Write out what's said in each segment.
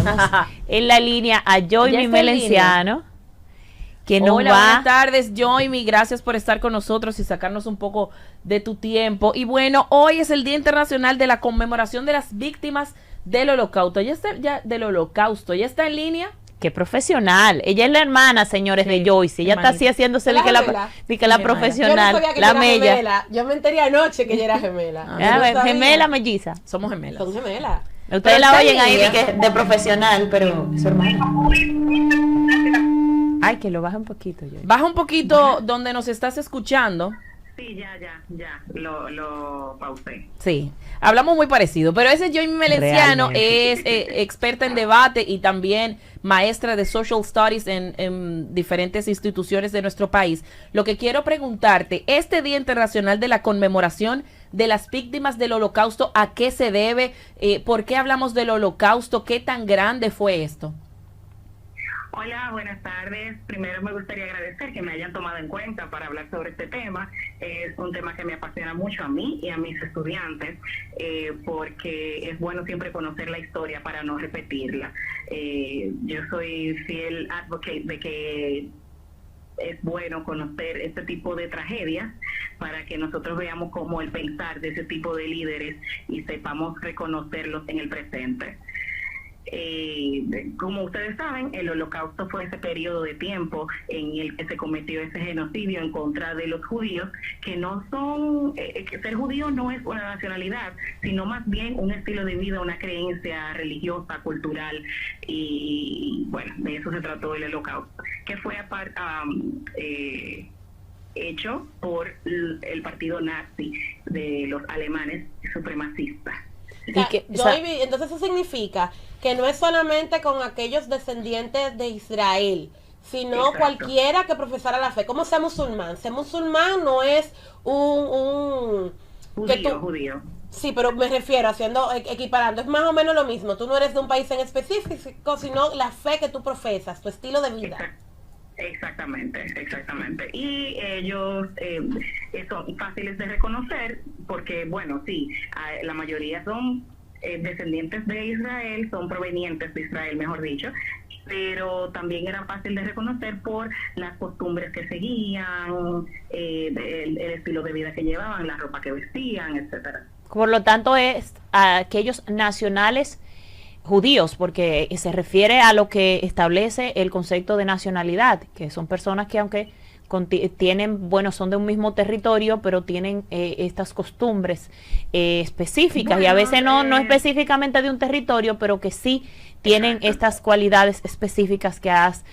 tenemos en la línea a Joymi Melenciano, que nos Hola, va... buenas tardes, Joymi, gracias por estar con nosotros y sacarnos un poco de tu tiempo. Y bueno, hoy es el Día Internacional de la Conmemoración de las Víctimas del Holocausto. ¿Ya está en línea? Qué profesional. Ella es la hermana, señores, de Joyce. Ella está así haciéndose de que la profesional, Yo no sabía que la ella era mella. gemela. Yo me enteré anoche que ella era gemela. Gemela melliza. Somos gemelas. Son gemelas. Ustedes la oyen ahí de profesional, pero su hermana. Ay, que lo baja un poquito, Joyce. Baja un poquito donde nos estás escuchando. Sí, ya, lo pausé. Sí, hablamos muy parecido, pero ese Joymi Melenciano Realmente. es experta en debate y también maestra de Social Studies en diferentes instituciones de nuestro país. Lo que quiero preguntarte, este Día Internacional de la Conmemoración de las Víctimas del Holocausto, ¿a qué se debe? ¿Por qué hablamos del Holocausto? ¿Qué tan grande fue esto? Hola, buenas tardes. Primero me gustaría agradecer que me hayan tomado en cuenta para hablar sobre este tema. Es un tema que me apasiona mucho a mí y a mis estudiantes, porque es bueno siempre conocer la historia para no repetirla. Yo soy fiel advocate de que es bueno conocer este tipo de tragedias para que nosotros veamos cómo el pensar de ese tipo de líderes y sepamos reconocerlos en el presente. Como ustedes saben, el Holocausto fue ese periodo de tiempo en el que se cometió ese genocidio en contra de los judíos, que no son, que ser judío no es una nacionalidad, sino más bien un estilo de vida, una creencia religiosa, cultural, y bueno, de eso se trató el Holocausto, que fue hecho por el partido nazi de los alemanes supremacistas. Entonces eso significa que no es solamente con aquellos descendientes de Israel, sino Exacto. cualquiera que profesara la fe, como sea musulmán. Ser musulmán no es un Judío. Sí, pero me refiero equiparando, es más o menos lo mismo. Tú no eres de un país en específico, sino la fe que tú profesas, tu estilo de vida. Exactamente. Y ellos son fáciles de reconocer porque, bueno, sí, la mayoría son descendientes de Israel, son provenientes de Israel, mejor dicho, pero también era fácil de reconocer por las costumbres que seguían, el estilo de vida que llevaban, la ropa que vestían, etcétera. Por lo tanto, es a aquellos nacionales judíos, porque se refiere a lo que establece el concepto de nacionalidad, que son personas que aunque tienen, bueno, son de un mismo territorio, pero tienen estas costumbres específicas, y a veces no específicamente de un territorio, pero que sí tienen estas cualidades específicas que has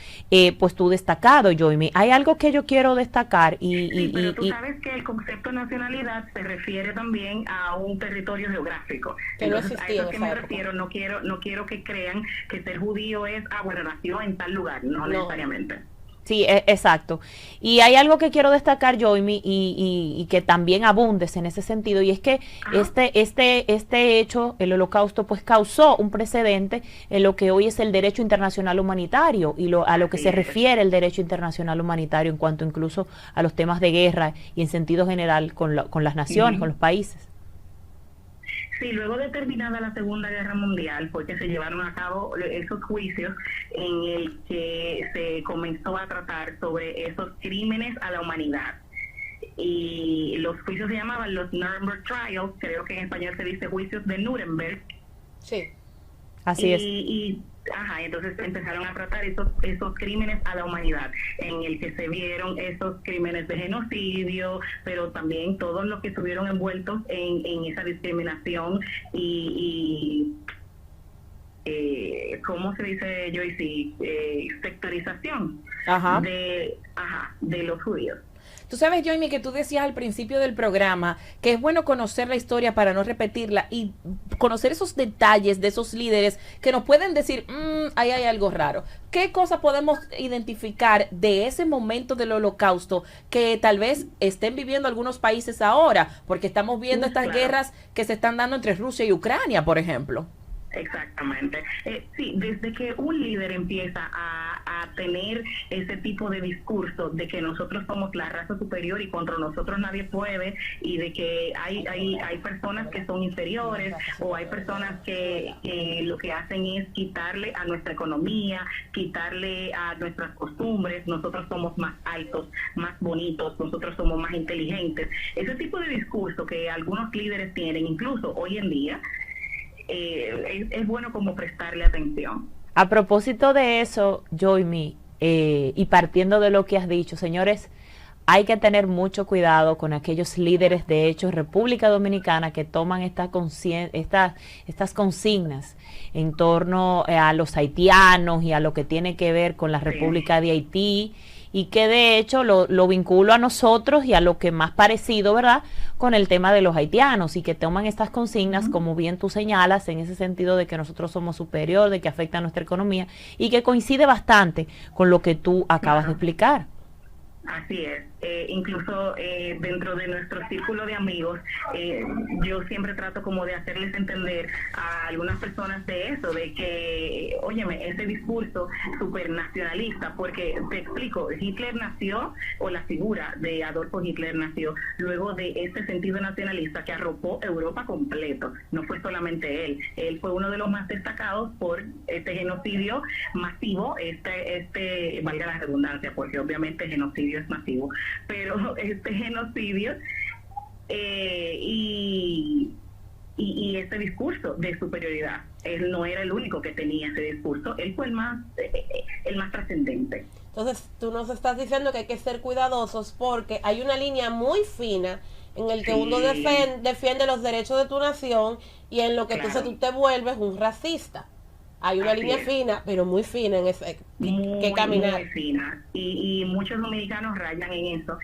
pues tú destacado, Joymi. Hay algo que yo quiero destacar pero tú sabes que el concepto nacionalidad se refiere también a un territorio geográfico. Que entonces, no existía a eso que me refiero, no quiero que crean que ser judío es, bueno, nació en tal lugar, no necesariamente. Sí, exacto. Y hay algo que quiero destacar, Joymi, y que también abundes en ese sentido, y es que este hecho, el Holocausto, pues causó un precedente en lo que hoy es el derecho internacional humanitario y a lo que se refiere el derecho internacional humanitario en cuanto incluso a los temas de guerra y en sentido general con las naciones, con los países. Sí, luego de terminada la Segunda Guerra Mundial fue que se llevaron a cabo esos juicios en el que se comenzó a tratar sobre esos crímenes a la humanidad. Y los juicios se llamaban los Nuremberg Trials, creo que en español se dice juicios de Nuremberg. Sí. Así es. Entonces empezaron a tratar esos crímenes a la humanidad, en el que se vieron esos crímenes de genocidio, pero también todos los que estuvieron envueltos en esa discriminación y ¿cómo se dice, Joyce? Sectorización de los judíos. Tú sabes, Joymi, que tú decías al principio del programa que es bueno conocer la historia para no repetirla y conocer esos detalles de esos líderes que nos pueden decir, ahí hay algo raro. ¿Qué cosa podemos identificar de ese momento del Holocausto que tal vez estén viviendo algunos países ahora? Porque estamos viendo estas guerras que se están dando entre Rusia y Ucrania, por ejemplo. Exactamente. Sí, desde que un líder empieza a a tener ese tipo de discurso de que nosotros somos la raza superior y contra nosotros nadie puede, y de que hay personas que son inferiores, o hay personas que lo que hacen es quitarle a nuestra economía, quitarle a nuestras costumbres. Nosotros somos más altos, más bonitos, nosotros somos más inteligentes. Ese tipo de discurso que algunos líderes tienen, incluso hoy en día, es bueno como prestarle atención. A propósito de eso, Joymi, y partiendo de lo que has dicho, señores, hay que tener mucho cuidado con aquellos líderes de hecho República Dominicana que toman estas consignas en torno a los haitianos y a lo que tiene que ver con la República de Haití, y que de hecho lo vinculo a nosotros y a lo que más parecido, ¿verdad?, con el tema de los haitianos, y que toman estas consignas, como bien tú señalas, en ese sentido de que nosotros somos superior, de que afecta a nuestra economía, y que coincide bastante con lo que tú acabas de explicar. Así es. Incluso dentro de nuestro círculo de amigos, yo siempre trato como de hacerles entender a algunas personas de eso, de que, óyeme, ese discurso súper nacionalista, porque te explico, Hitler nació, o la figura de Adolfo Hitler nació luego de este sentido nacionalista que arropó Europa completo. No fue solamente él fue uno de los más destacados por este genocidio masivo, valga la redundancia, porque obviamente el genocidio es masivo, pero este genocidio y este discurso de superioridad, él no era el único que tenía ese discurso, él fue el más trascendente. Entonces tú nos estás diciendo que hay que ser cuidadosos porque hay una línea muy fina en el que uno defiende los derechos de tu nación y en lo que entonces tú te vuelves un racista. Hay una línea fina, pero muy fina en ese que caminar. Muy fina. Y muchos dominicanos rayan en eso.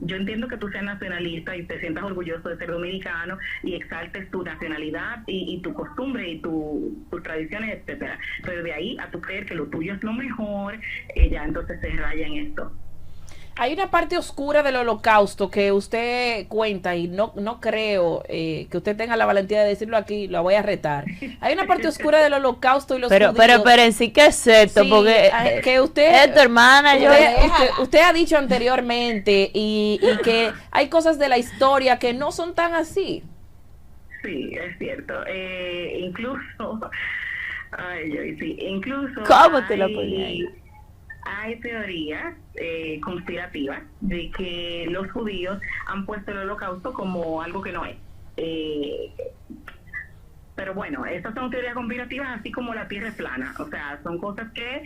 Yo entiendo que tú seas nacionalista y te sientas orgulloso de ser dominicano y exaltes tu nacionalidad y tu costumbre y tus tradiciones, etcétera. Pero de ahí a tú creer que lo tuyo es lo mejor, ya entonces se raya en esto. Hay una parte oscura del holocausto que usted cuenta y no creo que usted tenga la valentía de decirlo aquí, lo voy a retar. Hay una parte oscura del holocausto y los judíos. Pero en sí que es esto, sí, porque que usted, es tu hermana, usted ha dicho anteriormente y que hay cosas de la historia que no son tan así. Sí, es cierto. Incluso, ¿Cómo te lo ponía ahí? Hay teorías conspirativas de que los judíos han puesto el holocausto como algo que no es. Pero bueno, esas son teorías conspirativas, así como la Tierra es plana. O sea, son cosas que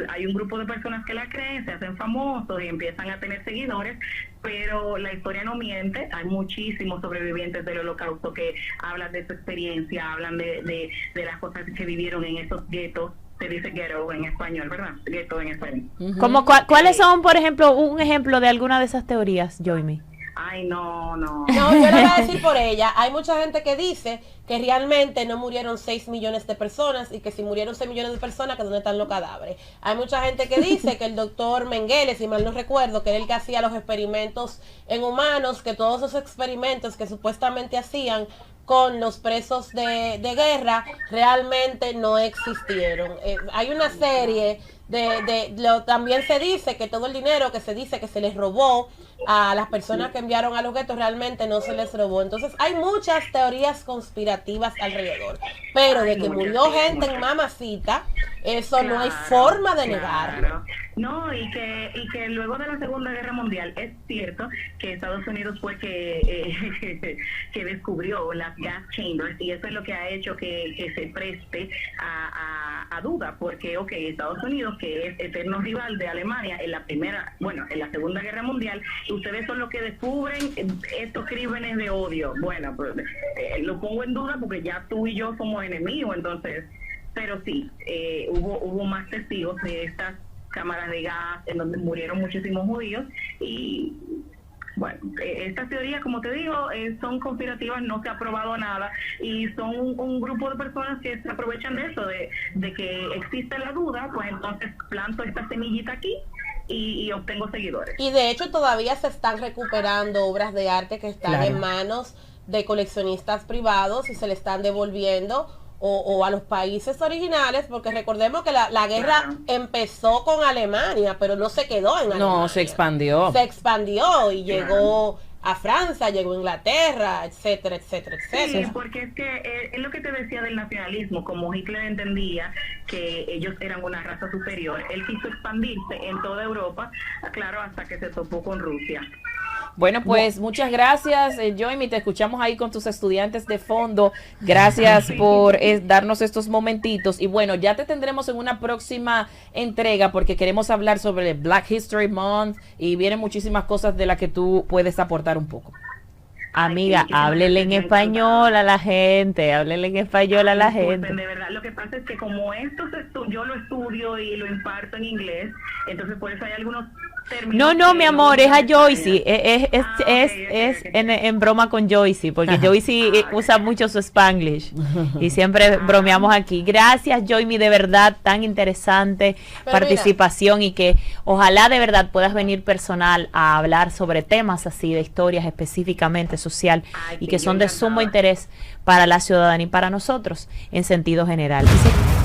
hay un grupo de personas que la creen, se hacen famosos y empiezan a tener seguidores, pero la historia no miente. Hay muchísimos sobrevivientes del holocausto que hablan de su experiencia, hablan de las cosas que vivieron en esos guetos. Se dice ghetto en español, ¿verdad? Ghetto en español. Como ¿cuáles son, por ejemplo, un ejemplo de alguna de esas teorías, Joymi? Ay, no. No, yo le voy a decir por ella. Hay mucha gente que dice que realmente no murieron 6 millones de personas y que si murieron 6 millones de personas, que dónde están los cadáveres. Hay mucha gente que dice que el doctor Mengele, si mal no recuerdo, que era el que hacía los experimentos en humanos, que todos esos experimentos que supuestamente hacían con los presos de guerra realmente no existieron. Hay una serie también se dice que todo el dinero que se dice que se les robó a las personas que enviaron a los guetos realmente no se les robó. Entonces hay muchas teorías conspirativas alrededor, pero de que murió gente en Mamacita, eso no hay forma de negarlo. No, y que luego de la Segunda Guerra Mundial es cierto que Estados Unidos fue que descubrió las gas chambers, y eso es lo que ha hecho que se preste a duda, porque Estados Unidos, que es eterno rival de Alemania en la Segunda Guerra Mundial, ustedes son los que descubren estos crímenes de odio. Bueno, pues, lo pongo en duda porque ya tú y yo somos enemigos, entonces, pero sí, hubo más testigos de estas cámaras de gas en donde murieron muchísimos judíos. Y bueno, estas teorías, como te digo, son conspirativas, no se ha probado nada, y son un grupo de personas que se aprovechan de eso, de que existe la duda, pues entonces planto esta semillita aquí y obtengo seguidores. Y de hecho todavía se están recuperando obras de arte que están en manos de coleccionistas privados y se le están devolviendo o a los países originales, porque recordemos que la guerra Claro. empezó con Alemania, pero no se quedó en Alemania. No, se expandió. Se expandió y Claro. llegó a Francia, llegó a Inglaterra, etcétera, etcétera, Sí, etcétera. porque es que es lo que te decía del nacionalismo, como Hitler entendía que ellos eran una raza superior, él quiso expandirse en toda Europa, claro, hasta que se topó con Rusia. Bueno, pues muchas gracias, Joymi, te escuchamos ahí con tus estudiantes de fondo. Gracias por darnos estos momentitos. Y bueno, ya te tendremos en una próxima entrega porque queremos hablar sobre Black History Month y vienen muchísimas cosas de las que tú puedes aportar un poco. Amiga, muchísimas háblele en gracias, español a la gente, háblele en español a la Disculpen, gente. de verdad, lo que pasa es que como yo lo estudio y lo imparto en inglés, entonces por eso hay algunos términos. No, no, que mi amor, es a me Joycey, extrañan. es Ok. en broma con Joycey, porque Joycey Ah, ok. usa mucho su Spanglish y siempre bromeamos aquí. Gracias, Joymi, de verdad, tan interesante Pero participación y que ojalá de verdad puedas venir personal a hablar sobre temas así, de historias específicamente social Ay, y sí, que yo son de sumo encantada. interés para la ciudadanía y para nosotros en sentido general. Y